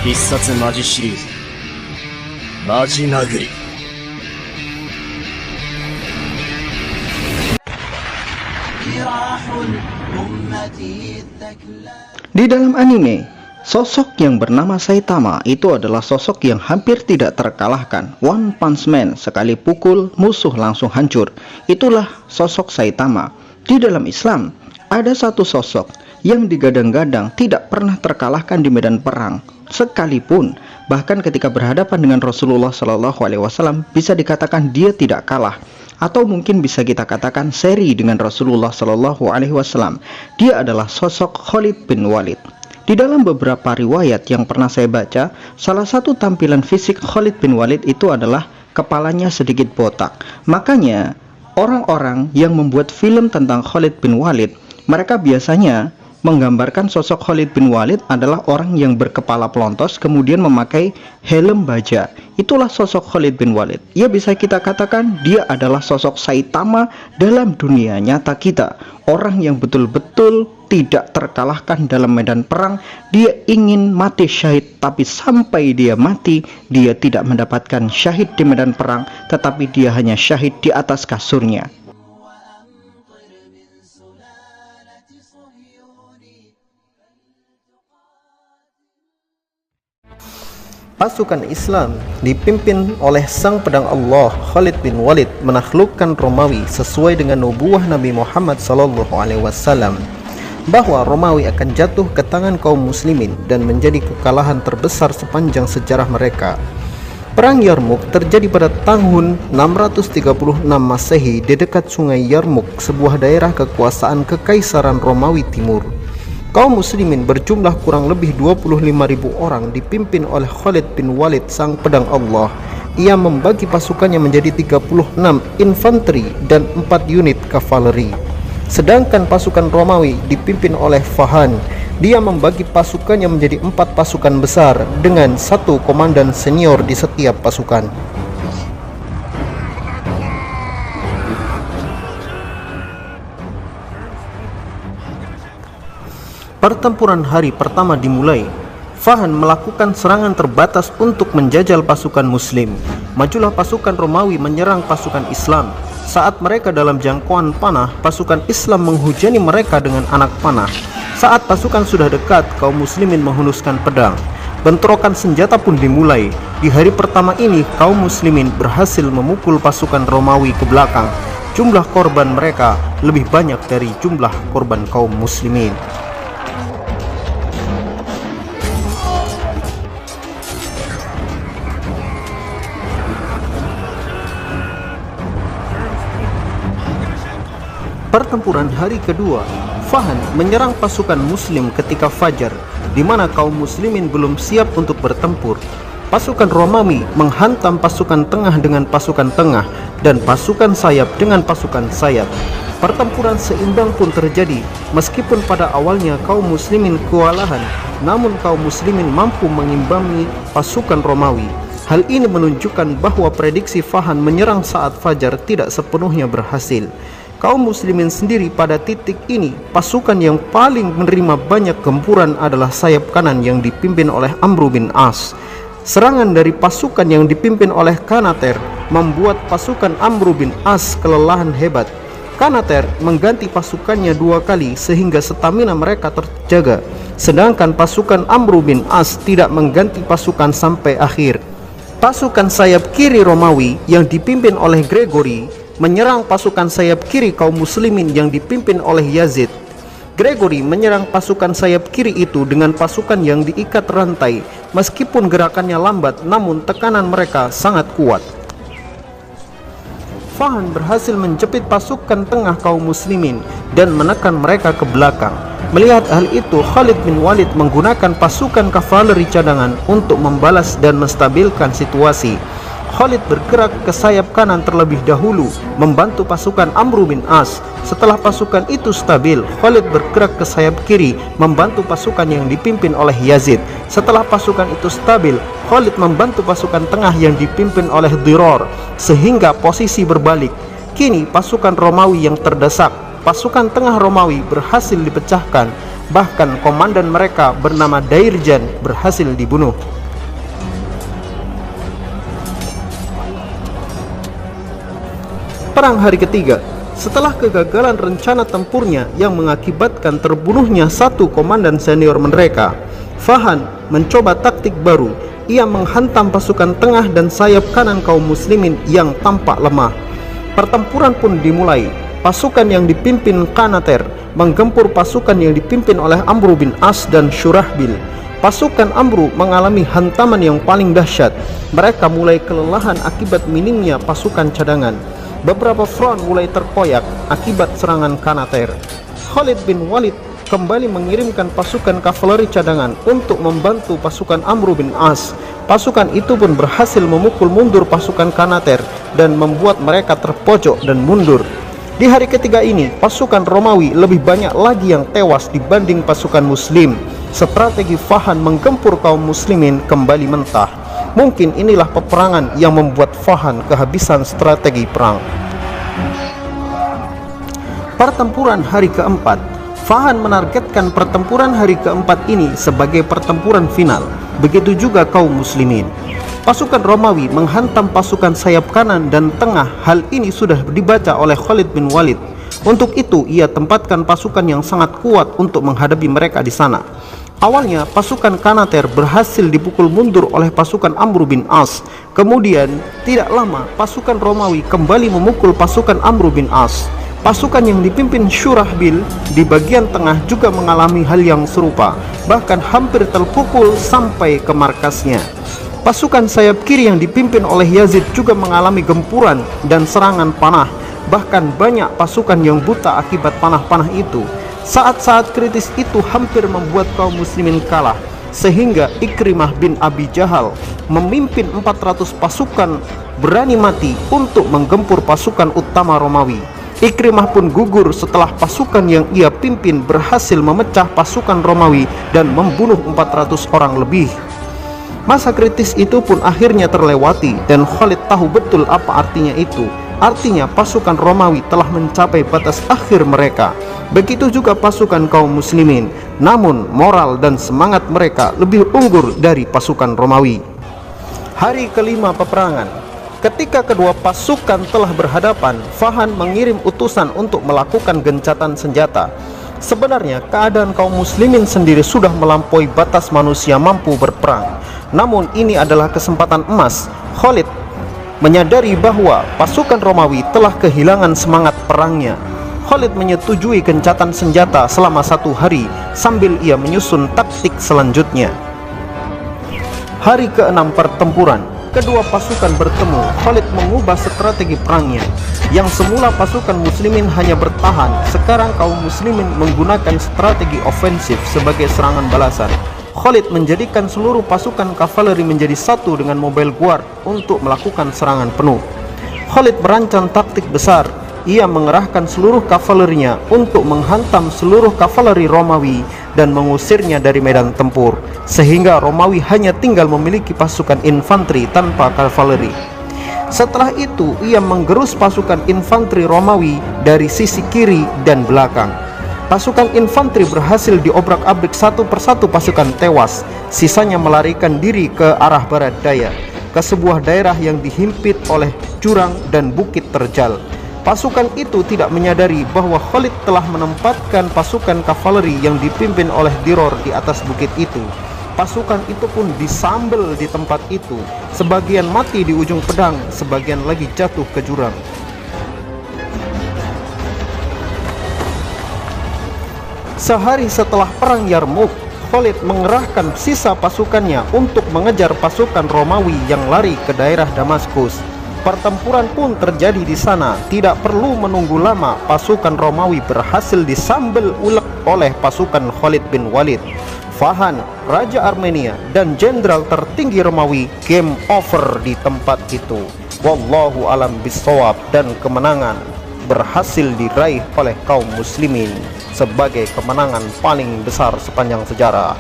必殺マジシリーズマジ殴り。 Di dalam anime, sosok yang bernama Saitama itu adalah sosok yang hampir tidak terkalahkan. One Punch Man, sekali pukul musuh langsung hancur. Itulah sosok Saitama. Di dalam Islam, ada satu sosok yang digadang-gadang tidak pernah terkalahkan di medan perang. Sekalipun, bahkan ketika berhadapan dengan Rasulullah SAW, bisa dikatakan dia tidak kalah. Atau mungkin bisa kita katakan seri dengan Rasulullah SAW. Dia adalah sosok Khalid bin Walid. Di dalam beberapa riwayat yang pernah saya baca, salah satu tampilan fisik Khalid bin Walid itu adalah kepalanya sedikit botak. Makanya orang-orang yang membuat film tentang Khalid bin Walid, mereka biasanya menggambarkan sosok Khalid bin Walid adalah orang yang berkepala pelontos kemudian memakai helm baja. Itulah sosok Khalid bin Walid. Ya, bisa kita katakan dia adalah sosok Saitama dalam dunia nyata kita. Orang yang betul-betul tidak terkalahkan dalam medan perang. Dia ingin mati syahid, tapi sampai dia mati, dia tidak mendapatkan syahid di medan perang, tetapi dia hanya syahid di atas kasurnya. Pasukan Islam dipimpin oleh sang pedang Allah Khalid bin Walid menaklukkan Romawi sesuai dengan nubuah Nabi Muhammad SAW bahwa Romawi akan jatuh ke tangan kaum muslimin dan menjadi kekalahan terbesar sepanjang sejarah mereka. Perang Yarmuk terjadi pada tahun 636 Masehi di dekat sungai Yarmuk, sebuah daerah kekuasaan Kekaisaran Romawi Timur. Kaum muslimin berjumlah kurang lebih 25.000 orang dipimpin oleh Khalid bin Walid sang pedang Allah. Ia membagi pasukannya menjadi 36 infanteri dan 4 unit kavaleri. Sedangkan pasukan Romawi dipimpin oleh Fahan. Dia membagi pasukannya menjadi 4 pasukan besar dengan 1 komandan senior di setiap pasukan. Pertempuran hari pertama dimulai. Fahan melakukan serangan terbatas untuk menjajal pasukan muslim. Majulah pasukan Romawi menyerang pasukan Islam. Saat mereka dalam jangkauan panah, pasukan Islam menghujani mereka dengan anak panah. Saat pasukan sudah dekat, kaum muslimin menghunuskan pedang. Bentrokan senjata pun dimulai. Di hari pertama ini, kaum muslimin berhasil memukul pasukan Romawi ke belakang. Jumlah korban mereka lebih banyak dari jumlah korban kaum muslimin. Pertempuran hari kedua, Fahan menyerang pasukan muslim ketika fajar, di mana kaum muslimin belum siap untuk bertempur. Pasukan Romawi menghantam pasukan tengah dengan pasukan tengah dan pasukan sayap dengan pasukan sayap. Pertempuran seimbang pun terjadi. Meskipun pada awalnya kaum muslimin kewalahan, namun kaum muslimin mampu mengimbangi pasukan Romawi. Hal ini menunjukkan bahwa prediksi Fahan menyerang saat fajar tidak sepenuhnya berhasil. Kaum muslimin sendiri pada titik ini, pasukan yang paling menerima banyak gempuran adalah sayap kanan yang dipimpin oleh Amr bin As. Serangan dari pasukan yang dipimpin oleh Kanater membuat pasukan Amr bin As kelelahan hebat. Kanater mengganti pasukannya 2 kali sehingga stamina mereka terjaga. Sedangkan pasukan Amr bin As tidak mengganti pasukan sampai akhir. Pasukan sayap kiri Romawi yang dipimpin oleh Gregory menyerang pasukan sayap kiri kaum muslimin yang dipimpin oleh Yazid. Gregory menyerang pasukan sayap kiri itu dengan pasukan yang diikat rantai. Meskipun gerakannya lambat, namun tekanan mereka sangat kuat. Fahan berhasil menjepit pasukan tengah kaum muslimin dan menekan mereka ke belakang. Melihat hal itu, Khalid bin Walid menggunakan pasukan kavaleri cadangan untuk membalas dan menstabilkan situasi. Khalid bergerak ke sayap kanan terlebih dahulu, membantu pasukan Amr bin As. Setelah pasukan itu stabil, Khalid bergerak ke sayap kiri, membantu pasukan yang dipimpin oleh Yazid. Setelah pasukan itu stabil, Khalid membantu pasukan tengah yang dipimpin oleh Diror, sehingga posisi berbalik. Kini pasukan Romawi yang terdesak. Pasukan tengah Romawi berhasil dipecahkan. Bahkan komandan mereka bernama Dairjan berhasil dibunuh. Perang hari ketiga. Setelah kegagalan rencana tempurnya yang mengakibatkan terbunuhnya satu komandan senior mereka, Fahan mencoba taktik baru. Ia menghantam pasukan tengah dan sayap kanan kaum muslimin yang tampak lemah. Pertempuran pun dimulai. Pasukan yang dipimpin Kanater menggempur pasukan yang dipimpin oleh Amru bin As dan Syurahbil. Pasukan Amru mengalami hantaman yang paling dahsyat. Mereka mulai kelelahan akibat minimnya pasukan cadangan. Beberapa front mulai terkoyak akibat serangan Kanater. Khalid bin Walid kembali mengirimkan pasukan kavaleri cadangan untuk membantu pasukan Amru bin As. Pasukan itu pun berhasil memukul mundur pasukan Kanater dan membuat mereka terpojok dan mundur. Di hari ketiga ini, pasukan Romawi lebih banyak lagi yang tewas dibanding pasukan Muslim. Strategi Fahan menggempur kaum muslimin kembali mentah. Mungkin inilah peperangan yang membuat Fahan kehabisan strategi perang. Pertempuran hari keempat. Fahan menargetkan pertempuran hari keempat ini sebagai pertempuran final. Begitu juga kaum muslimin. Pasukan Romawi menghantam pasukan sayap kanan dan tengah. Hal ini sudah dibaca oleh Khalid bin Walid. Untuk itu ia tempatkan pasukan yang sangat kuat untuk menghadapi mereka di sana. Awalnya pasukan Kanater berhasil dipukul mundur oleh pasukan Amru bin As. Kemudian tidak lama pasukan Romawi kembali memukul pasukan Amru bin As. Pasukan yang dipimpin Syurahbil di bagian tengah juga mengalami hal yang serupa, bahkan hampir terpukul sampai ke markasnya. Pasukan sayap kiri yang dipimpin oleh Yazid juga mengalami gempuran dan serangan panah. Bahkan banyak pasukan yang buta akibat panah-panah itu. Saat-saat kritis itu hampir membuat kaum muslimin kalah, sehingga Ikrimah bin Abi Jahal memimpin 400 pasukan berani mati untuk menggempur pasukan utama Romawi. Ikrimah pun gugur setelah pasukan yang ia pimpin berhasil memecah pasukan Romawi dan membunuh 400 orang lebih. Masa kritis itu pun akhirnya terlewati dan Khalid tahu betul apa artinya itu. Artinya pasukan Romawi telah mencapai batas akhir mereka. Begitu juga pasukan kaum muslimin. Namun moral dan semangat mereka lebih unggul dari pasukan Romawi. Hari kelima peperangan. Ketika kedua pasukan telah berhadapan, Fahan mengirim utusan untuk melakukan gencatan senjata. Sebenarnya keadaan kaum muslimin sendiri sudah melampaui batas manusia mampu berperang. Namun ini adalah kesempatan emas. Khalid menyadari bahwa pasukan Romawi telah kehilangan semangat perangnya. Khalid menyetujui gencatan senjata selama 1 hari sambil ia menyusun taktik selanjutnya. Hari ke-6 pertempuran. Kedua pasukan bertemu. Khalid mengubah strategi perangnya. Yang semula pasukan muslimin hanya bertahan, sekarang kaum muslimin menggunakan strategi ofensif sebagai serangan balasan. Khalid menjadikan seluruh pasukan kavaleri menjadi satu dengan mobile guard untuk melakukan serangan penuh. Khalid merancang taktik besar. Ia mengerahkan seluruh kavalerinya untuk menghantam seluruh kavaleri Romawi dan mengusirnya dari medan tempur, sehingga Romawi hanya tinggal memiliki pasukan infanteri tanpa kavaleri. Setelah itu ia menggerus pasukan infanteri Romawi dari sisi kiri dan belakang. Pasukan infanteri berhasil diobrak-abrik satu persatu, pasukan tewas. Sisanya melarikan diri ke arah barat daya, ke sebuah daerah yang dihimpit oleh jurang dan bukit terjal. Pasukan itu tidak menyadari bahwa Khalid telah menempatkan pasukan kavaleri yang dipimpin oleh Diror di atas bukit itu. Pasukan itu pun disambel di tempat itu. Sebagian mati di ujung pedang, sebagian lagi jatuh ke jurang. Sehari setelah perang Yarmouk, Khalid mengerahkan sisa pasukannya untuk mengejar pasukan Romawi yang lari ke daerah Damaskus. Pertempuran pun terjadi di sana. Tidak perlu menunggu lama, pasukan Romawi berhasil disambel ulek oleh pasukan Khalid bin Walid. Fahan, Raja Armenia, dan jenderal tertinggi Romawi game over di tempat itu. Wallahu alam bisawab, dan kemenangan berhasil diraih oleh kaum muslimin sebagai kemenangan paling besar sepanjang sejarah.